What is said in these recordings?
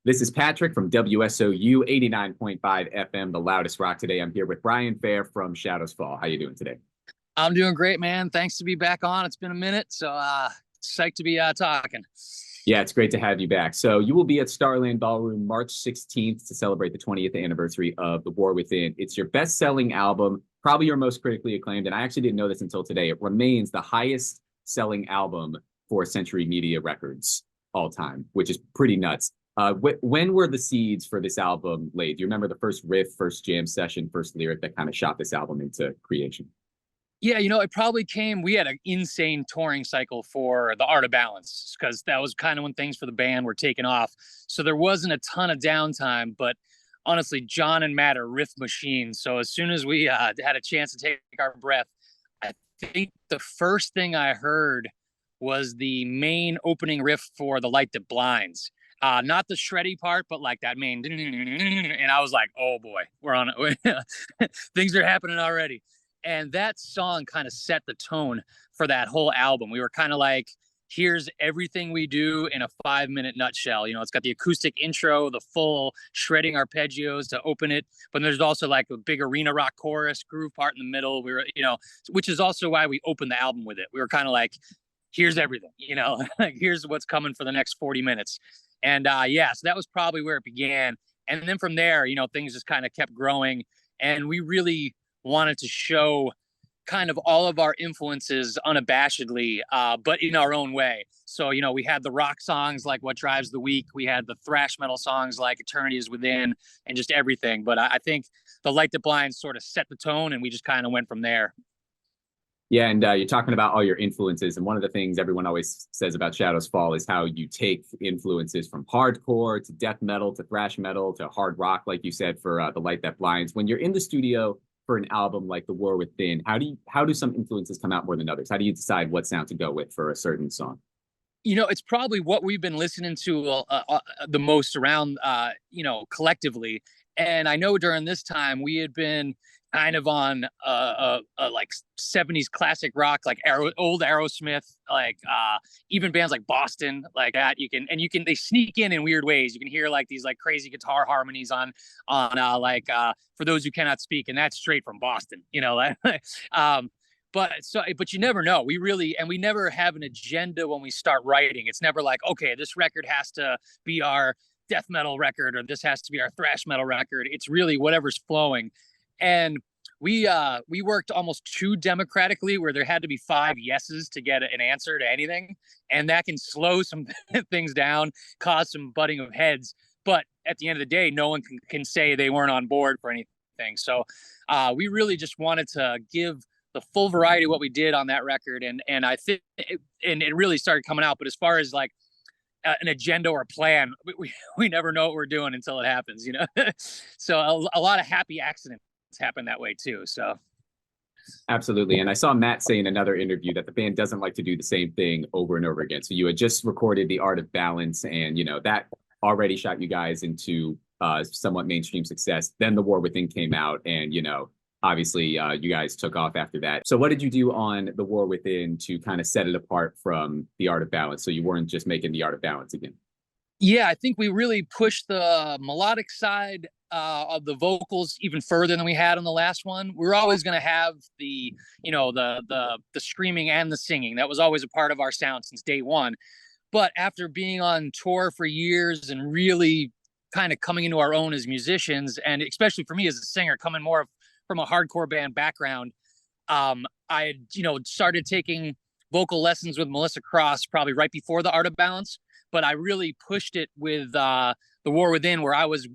This is Patrick from WSOU 89.5 FM, the loudest rock today. I'm here with Brian Fair from Shadows Fall. How you doing today? I'm doing great, man. Thanks to be back on. It's been a minute, so psyched to be talking. Yeah, it's great to have you back. So you will be at Starland Ballroom March 16th to celebrate the 20th anniversary of The War Within. It's your best-selling album, probably your most critically acclaimed, and I actually didn't know this until today. It remains the highest-selling album for Century Media Records all time, which is pretty nuts. When were the seeds for this album laid? Do you remember the first riff, first jam session, first lyric that kind of shot this album into creation? Yeah, it probably came. We had an insane touring cycle for The Art of Balance because that was kind of when things for the band were taking off. So there wasn't a ton of downtime, but honestly, John and Matt are riff machines. So as soon as we had a chance to take our breath, I think the first thing I heard was the main opening riff for The Light That Blinds. Not the shreddy part, but like that main, and I was like, oh boy, we're on it. Things are happening already. And that song kind of set the tone for that whole album. We were kind of like, here's everything we do in a 5-minute nutshell. It's got the acoustic intro, the full shredding arpeggios to open it, but there's also like a big arena rock chorus groove part in the middle. We were, which is also why we opened the album with it. We were kind of like, here's everything, like here's what's coming for the next 40 minutes. And so that was probably where it began. And then from there, things just kind of kept growing. And we really wanted to show kind of all of our influences unabashedly, but in our own way. So, we had the rock songs like What Drives the Weak. We had the thrash metal songs like Eternity Is Within and just everything. But I think The Light That Blinds sort of set the tone and we just kind of went from there. Yeah, and you're talking about all your influences, and one of the things everyone always says about Shadows Fall is how you take influences from hardcore to death metal to thrash metal to hard rock, like you said, for The Light That Blinds. When you're in the studio for an album like The War Within, how do some influences come out more than others? How do you decide what sound to go with for a certain song? It's probably what we've been listening to the most around, collectively. And I know during this time we had been kind of on like 70s classic rock, like old Aerosmith, like even bands like Boston, like that. They sneak in weird ways. You can hear like these like crazy guitar harmonies on For Those Who Cannot Speak, and that's straight from Boston, But you never know. We never have an agenda when we start writing. It's never like, okay, this record has to be our death metal record or this has to be our thrash metal record. It's really whatever's flowing. And we worked almost too democratically, where there had to be 5 yeses to get an answer to anything. And that can slow some things down, cause some butting of heads. But at the end of the day, no one can say they weren't on board for anything. So we really just wanted to give the full variety of what we did on that record. And I think it really started coming out. But as far as like an agenda or a plan, we never know what we're doing until it happens, So a lot of happy accidents happen that way too. So absolutely. And I saw Matt say in another interview that the band doesn't like to do the same thing over and over again. So you had just recorded The Art of Balance, and that already shot you guys into somewhat mainstream success. Then The War Within came out, and obviously you guys took off after that. So what did you do on The War Within to kind of set it apart from The Art of Balance, so you weren't just making The Art of Balance again? Yeah, I think we really pushed the melodic side of the vocals even further than we had on the last one. We were always going to have the screaming and the singing. That was always a part of our sound since day one. But after being on tour for years and really kind of coming into our own as musicians, and especially for me as a singer, coming more from a hardcore band background, I started taking vocal lessons with Melissa Cross probably right before The Art of Balance. But I really pushed it with The War Within, where I was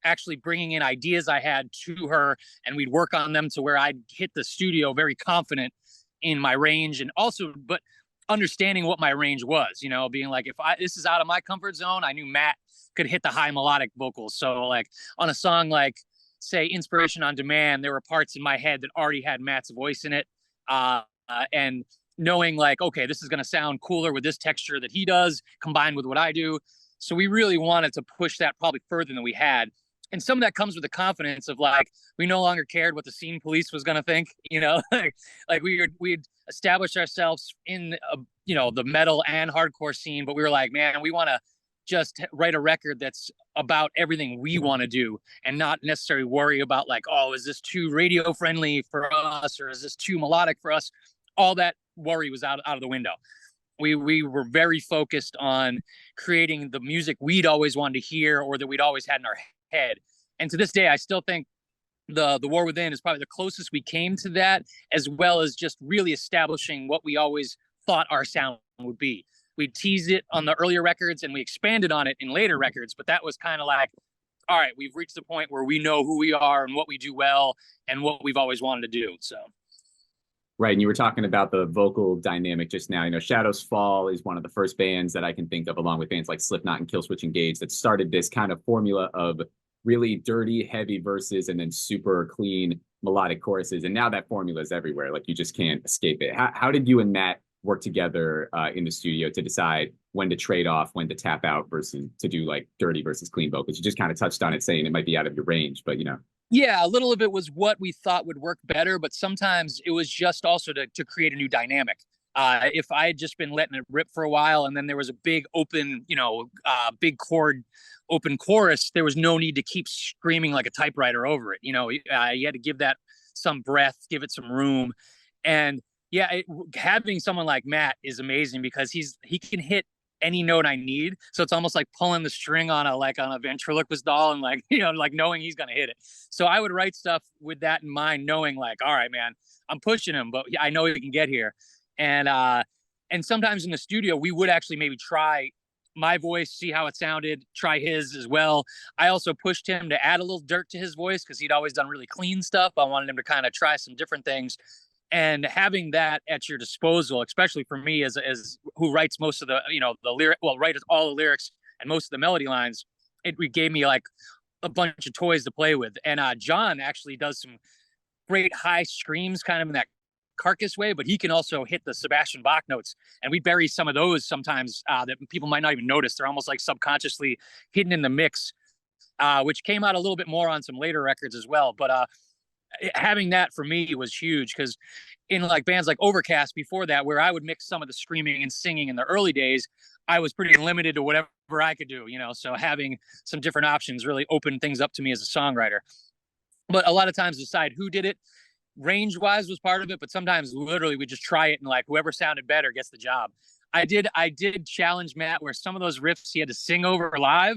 actually bringing in ideas I had to her, and we'd work on them to where I'd hit the studio very confident in my range, and also, but understanding what my range was, being like, if this is out of my comfort zone, I knew Matt could hit the high melodic vocals. So like on a song like, say, Inspiration on Demand, there were parts in my head that already had Matt's voice in it. And knowing like, okay, this is going to sound cooler with this texture that he does combined with what I do. So we really wanted to push that probably further than we had. and some of that comes with the confidence of like, we no longer cared what the scene police was going to think, like we'd established ourselves in, the metal and hardcore scene, but we were like, man, we want to just write a record that's about everything we want to do and not necessarily worry about like, oh, is this too radio friendly for us? Or is this too melodic for us? All that worry was out of the window. We were very focused on creating the music we'd always wanted to hear or that we'd always had in our head. And to this day, I still think the War Within is probably the closest we came to that, as well as just really establishing what we always thought our sound would be. We teased it on the earlier records and we expanded on it in later records, but that was kind of like, all right, we've reached the point where we know who we are and what we do well and what we've always wanted to do. So. Right. And you were talking about the vocal dynamic just now. Shadows Fall is one of the first bands that I can think of, along with bands like Slipknot and Killswitch Engage, that started this kind of formula of really dirty, heavy verses and then super clean melodic choruses. And now that formula is everywhere. Like, you just can't escape it. How did you and Matt work together in the studio to decide when to trade off, when to tap out versus to do like dirty versus clean vocals? You just kind of touched on it, saying it might be out of your range, but Yeah, a little of it was what we thought would work better, but sometimes it was just also to create a new dynamic. If I had just been letting it rip for a while and then there was a big open, big chord, open chorus, there was no need to keep screaming like a typewriter over it. You had to give that some breath, give it some room. And yeah, having someone like Matt is amazing because he can hit any note I need. So it's almost like pulling the string on a ventriloquist doll and like knowing he's going to hit it. So I would write stuff with that in mind, knowing like, all right, man, I'm pushing him, but I know he can get here. And sometimes in the studio, we would actually maybe try my voice, see how it sounded, try his as well. I also pushed him to add a little dirt to his voice because he'd always done really clean stuff. I wanted him to kind of try some different things. And having that at your disposal, especially for me as who writes most of the lyric, writes all the lyrics and most of the melody lines, it gave me like a bunch of toys to play with. And John actually does some great high screams kind of in that Carcass way, but he can also hit the Sebastian Bach notes, and we bury some of those sometimes that people might not even notice. They're almost like subconsciously hidden in the mix, which came out a little bit more on some later records as well. But having that for me was huge because in like bands like Overcast before that, where I would mix some of the screaming and singing in the early days, I was pretty limited to whatever I could do, so having some different options really opened things up to me as a songwriter. But a lot of times decide who did it range wise was part of it, but sometimes literally we just try it and like whoever sounded better gets the job. I did challenge Matt where some of those riffs he had to sing over live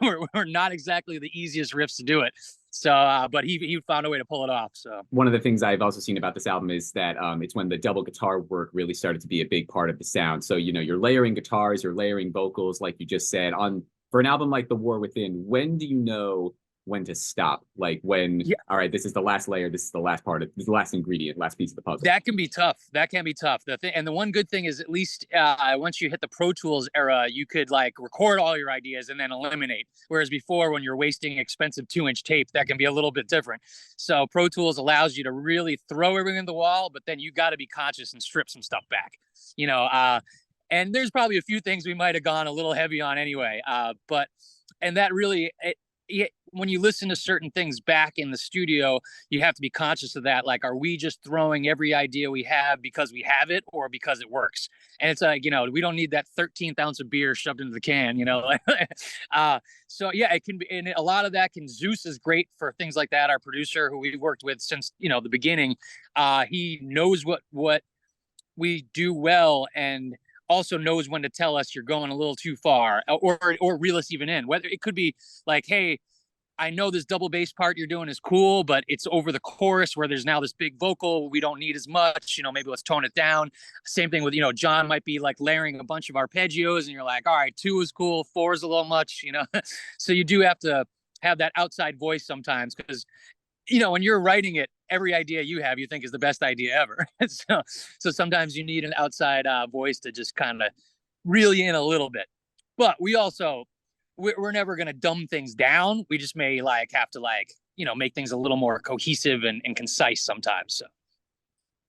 were not exactly the easiest riffs to do it. So, but he found a way to pull it off. So one of the things I've also seen about this album is that it's when the double guitar work really started to be a big part of the sound. So, you're layering guitars, you're layering vocals, like you just said. For an album like The War Within, when do you know when to stop? Like when, all right, this is the last layer, this is the last part of, this is the last ingredient, last piece of the puzzle. That can be tough. The one good thing is at least once you hit the Pro Tools era, you could like record all your ideas and then eliminate. Whereas before, when you're wasting expensive 2-inch tape, that can be a little bit different. So Pro Tools allows you to really throw everything at the wall, but then you got to be conscious and strip some stuff back, and there's probably a few things we might have gone a little heavy on anyway. And that really, when you listen to certain things back in the studio, you have to be conscious of that. Like, are we just throwing every idea we have because we have it or because it works? And it's like, we don't need that 13th ounce of beer shoved into the can, So yeah, it can be. And a lot of that Zeus is great for things like that. Our producer who we've worked with since, the beginning, he knows what we do well and also knows when to tell us you're going a little too far or reel us even in. Whether it could be like, hey, I know this double bass part you're doing is cool, but it's over the chorus where there's now this big vocal. We don't need as much, maybe let's tone it down. Same thing with, John might be like layering a bunch of arpeggios and you're like, all right, 2 is cool, 4 is a little much, So you do have to have that outside voice sometimes because, when you're writing it, every idea you have, you think is the best idea ever. So sometimes you need an outside voice to just kind of reel you in a little bit. But we're never going to dumb things down. We just may have to make things a little more cohesive and concise sometimes. So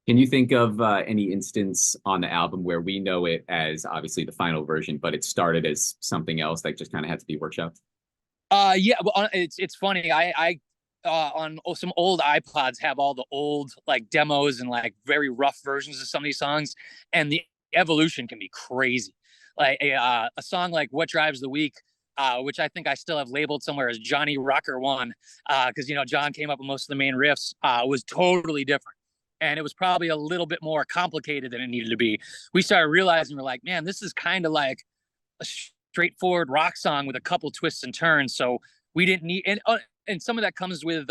can you think of any instance on the album where we know it as obviously the final version, but it started as something else that just kind of had to be workshopped? Yeah, well, it's funny. I on some old iPods have all the old like demos and like very rough versions of some of these songs, and the evolution can be crazy. Like a song like "What Drives the Week," which I think I still have labeled somewhere as Johnny Rocker One, because John came up with most of the main riffs, was totally different. And it was probably a little bit more complicated than it needed to be. We started realizing we're like, man, this is kind of like a straightforward rock song with a couple twists and turns. So we didn't need, and some of that comes with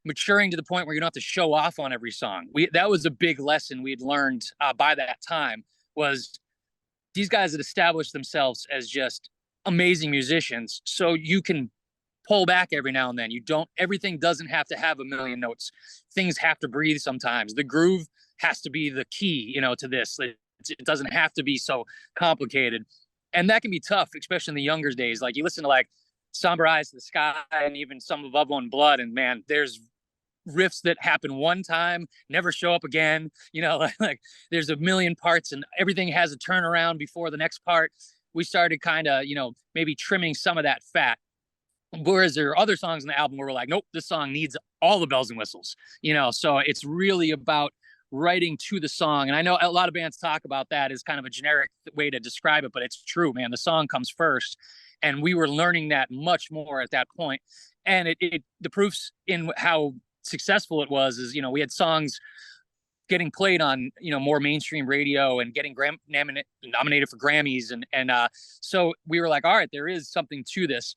maturing to the point where you don't have to show off on every song. That was a big lesson we had learned by that time, was these guys had established themselves as just amazing musicians. So you can pull back every now and then. Everything doesn't have to have a million notes. Things have to breathe sometimes. The groove has to be the key, to this. It doesn't have to be so complicated. And that can be tough, especially in the younger days. Like you listen to like Somber Eyes to the Sky and even some of Love One Blood, and man, there's riffs that happen one time, never show up again. Like there's a million parts and everything has a turnaround before the next part. We started kind of, maybe trimming some of that fat. Whereas there are other songs in the album where we're like, nope, this song needs all the bells and whistles, so it's really about writing to the song. And I know a lot of bands talk about that as kind of a generic way to describe it, but it's true, man. The song comes first. And we were learning that much more at that point. And the proofs in how successful it was is, we had songs getting played on, more mainstream radio and getting nominated for Grammys. And so we were like, all right, there is something to this.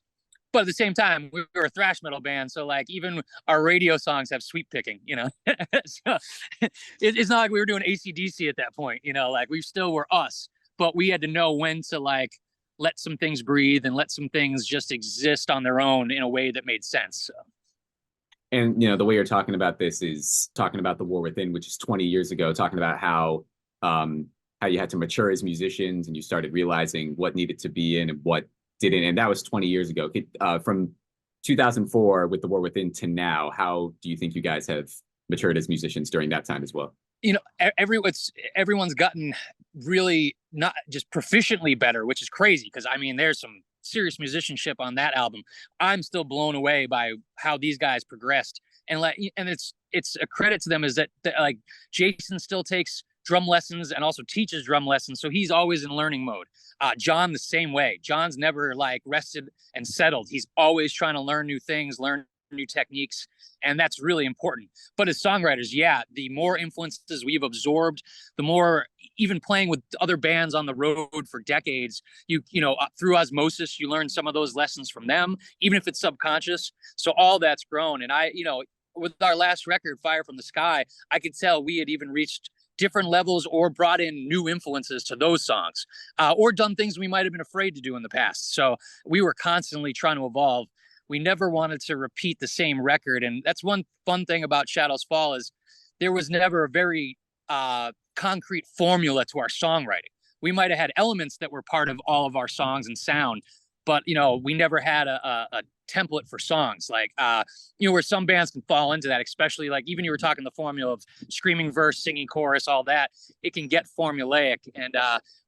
But at the same time, we were a thrash metal band, so like even our radio songs have sweep picking, so it's not like we were doing AC/DC at that point, like we still were us, but we had to know when to like let some things breathe and let some things just exist on their own in a way that made sense. So. And the way you're talking about this is talking about The War Within, which is 20 years ago, talking about how you had to mature as musicians and you started realizing what needed to be in and what didn't. And that was 20 years ago. From 2004 with The War Within to now, how do you think you guys have matured as musicians during that time as well? Everyone's gotten really not just proficiently better, which is crazy because I mean there's some serious musicianship on that album. I'm still blown away by how these guys progressed, and it's a credit to them is that like Jason still takes drum lessons and also teaches drum lessons, so he's always in learning mode. John the same way. John's never like rested and settled. He's always trying to learn new things, learn new techniques, and that's really important. But as songwriters, yeah, the more influences we've absorbed, the more, even playing with other bands on the road for decades, through osmosis you learn some of those lessons from them, even if it's subconscious. So all that's grown. And with our last record, Fire from the Sky, I could tell we had even reached different levels or brought in new influences to those songs, or done things we might have been afraid to do in the past. So we were constantly trying to evolve. We never wanted to repeat the same record. And that's one fun thing about Shadows Fall is there was never a very concrete formula to our songwriting. We might have had elements that were part of all of our songs and sound, but, we never had a template for songs like, where some bands can fall into that, especially like even you were talking the formula of screaming verse, singing chorus, all that, it can get formulaic. And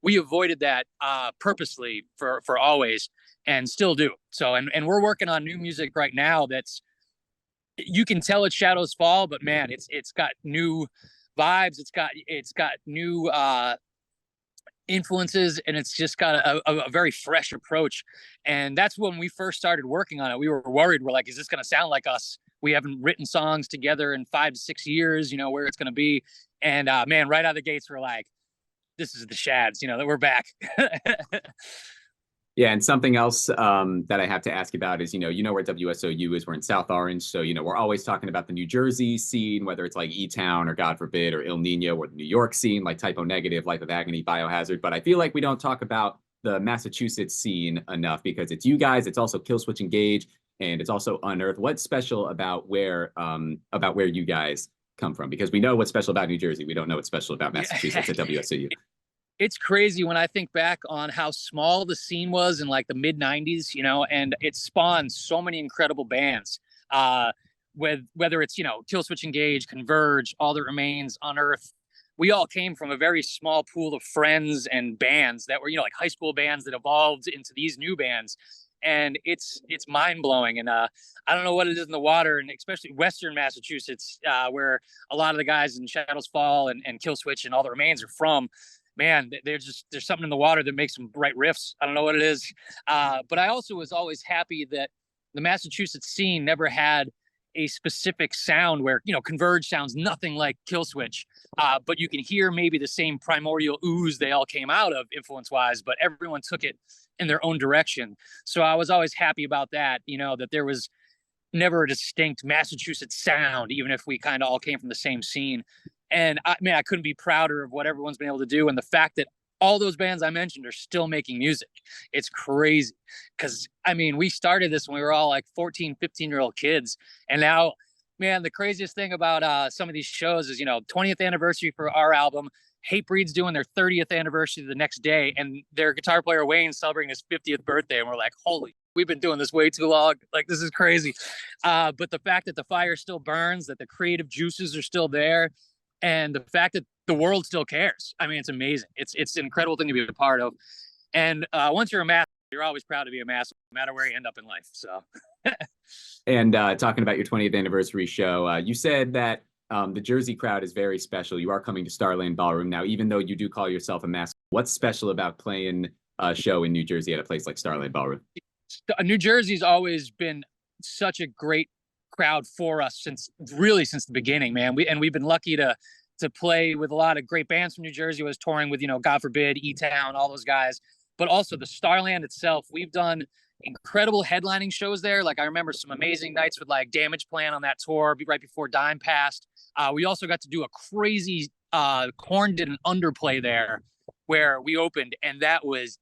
we avoided that purposely for always. And still do. So, and we're working on new music right now that's, you can tell it's Shadows Fall, but man, it's got new vibes. It's got new influences, and it's just got a very fresh approach. And that's when we first started working on it. We were worried. We're like, is this going to sound like us? We haven't written songs together in 5 to 6 years, where it's going to be. And man, right out of the gates, we're like, this is the Shads, that we're back. Yeah, and something else that I have to ask about is, where WSOU is. We're in South Orange, so we're always talking about the New Jersey scene, whether it's like E-Town or God forbid or Il Nino, or the New York scene like Typo Negative, Life of Agony, Biohazard. But I feel like we don't talk about the Massachusetts scene enough because it's you guys, it's also Killswitch Engage, and it's also Unearth. What's special about where you guys come from? Because we know what's special about New Jersey, we don't know what's special about Massachusetts at WSOU. It's crazy when I think back on how small the scene was in like the mid 90s, and it spawned so many incredible bands. Whether it's, Killswitch Engage, Converge, All That Remains, Unearth. We all came from a very small pool of friends and bands that were, like high school bands that evolved into these new bands. and it's mind blowing. And I don't know what it is in the water, and especially Western Massachusetts, where a lot of the guys in Shadows Fall and Kill Switch and all the remains are from. Man, there's something in the water that makes them write riffs. I don't know what it is, but I also was always happy that the Massachusetts scene never had a specific sound where, Converge sounds nothing like Kill Switch, but you can hear maybe the same primordial ooze they all came out of influence wise, but everyone took it in their own direction. So I was always happy about that, that there was never a distinct Massachusetts sound, even if we kind of all came from the same scene. And I couldn't be prouder of what everyone's been able to do. And the fact that all those bands I mentioned are still making music. It's crazy. Cause we started this when we were all like 14, 15-year-old kids. And now, man, the craziest thing about some of these shows is, 20th anniversary for our album. Hatebreed's doing their 30th anniversary the next day, and their guitar player Wayne's celebrating his 50th birthday. And we're like, holy, we've been doing this way too long. Like, this is crazy. But the fact that the fire still burns, that the creative juices are still there, and the fact that the world still cares. It's amazing. It's an incredible thing to be a part of. And once you're a master, you're always proud to be a master, no matter where you end up in life. So. And talking about your 20th anniversary show, you said that the Jersey crowd is very special. You are coming to Starland Ballroom now, even though you do call yourself a master. What's special about playing a show in New Jersey at a place like Starland Ballroom? New Jersey's always been such a great crowd for us since the beginning, man. We've been lucky to play with a lot of great bands from New Jersey. I was touring with, God forbid, E-Town, all those guys, but also the Starland itself. We've done incredible headlining shows there. Like, I remember some amazing nights with like Damage Plan on that tour right before Dime passed. We also got to do a crazy Korn did an underplay there where we opened, and that was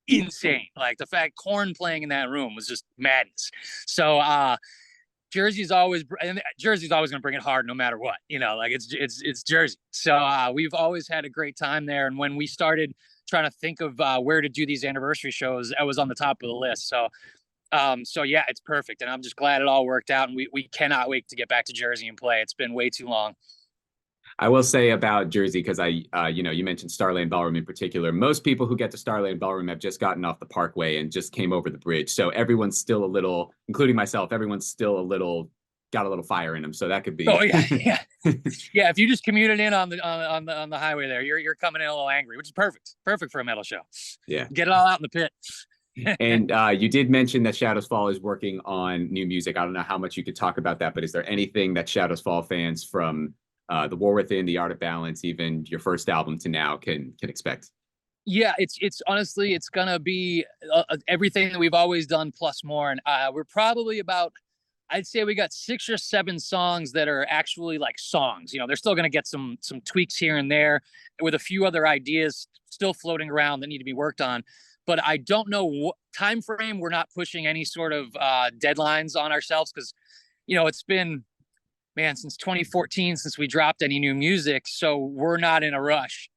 insane. Like, the fact Korn playing in that room was just madness. So Jersey's always going to bring it hard no matter what, like it's Jersey. So we've always had a great time there. And when we started trying to think of where to do these anniversary shows, I was on the top of the list. So yeah, it's perfect. And I'm just glad it all worked out. And we cannot wait to get back to Jersey and play. It's been way too long. I will say about Jersey, because you mentioned Starland Ballroom in particular. Most people who get to Starland Ballroom have just gotten off the Parkway and just came over the bridge. So everyone's still a little, including myself, got a little fire in them. So that could be. Oh yeah, yeah, yeah. If you just commuted in on the highway there, you're coming in a little angry, which is perfect for a metal show. Yeah, get it all out in the pit. And you did mention that Shadows Fall is working on new music. I don't know how much you could talk about that, but is there anything that Shadows Fall fans from The War Within, The Art of Balance, even your first album to now can expect? Yeah, it's honestly, it's gonna be everything that we've always done plus more. And we're probably about, I'd say we got 6 or 7 songs that are actually like songs. They're still gonna get some tweaks here and there with a few other ideas still floating around that need to be worked on. But I don't know what time frame. We're not pushing any sort of deadlines on ourselves, because it's been, man, since 2014 since we dropped any new music. So we're not in a rush.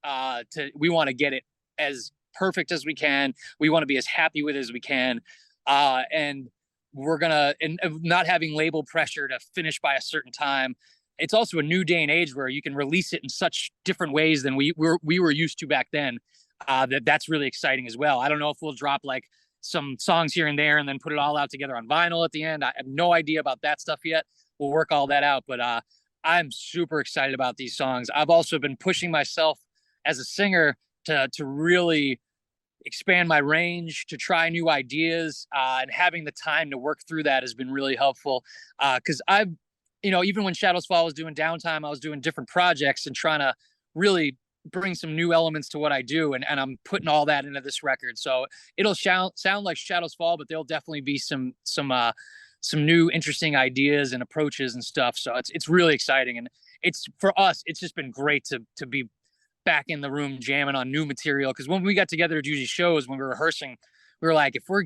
We want to get it as perfect as we can. We want to be as happy with it as we can, and we're gonna, and not having label pressure to finish by a certain time. It's also a new day and age where you can release it in such different ways than we were used to back then. That's really exciting as well. I don't know if we'll drop like some songs here and there and then put it all out together on vinyl at the end. I have no idea about that stuff yet. We'll work all that out, but I'm super excited about these songs. I've also been pushing myself as a singer to really expand my range, to try new ideas, and having the time to work through that has been really helpful. Because I've, even when Shadows Fall was doing downtime, I was doing different projects and trying to really bring some new elements to what I do, and I'm putting all that into this record. So it'll sound like Shadows Fall, but there'll definitely be some new interesting ideas and approaches and stuff. So it's really exciting, and it's, for us, it's just been great to be back in the room jamming on new material. Because when we got together to do these shows, when we were rehearsing, we were like, if we're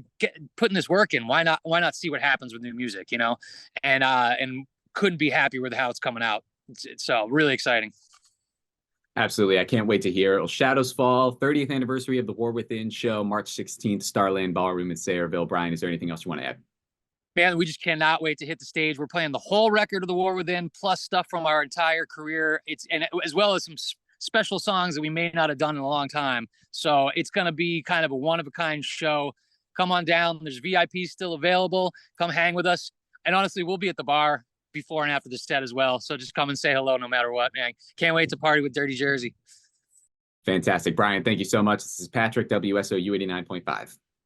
putting this work in, why not see what happens with new music, and couldn't be happier with how it's coming out. It's so really exciting. Absolutely. I can't wait to hear it. Shadows Fall, 30th anniversary of the War Within show, March 16th, Starland Ballroom in Sayreville. Brian, is there anything else you want to add? Man, we just cannot wait to hit the stage. We're playing the whole record of the War Within, plus stuff from our entire career. And as well as some special songs that we may not have done in a long time. So it's going to be kind of a one-of-a-kind show. come on down. There's VIP still available. Come hang with us. And honestly, we'll be at the bar before and after the set as well. So just come and say hello no matter what, man. Can't wait to party with Dirty Jersey. Fantastic. Brian, thank you so much. This is Patrick, WSOU 89.5.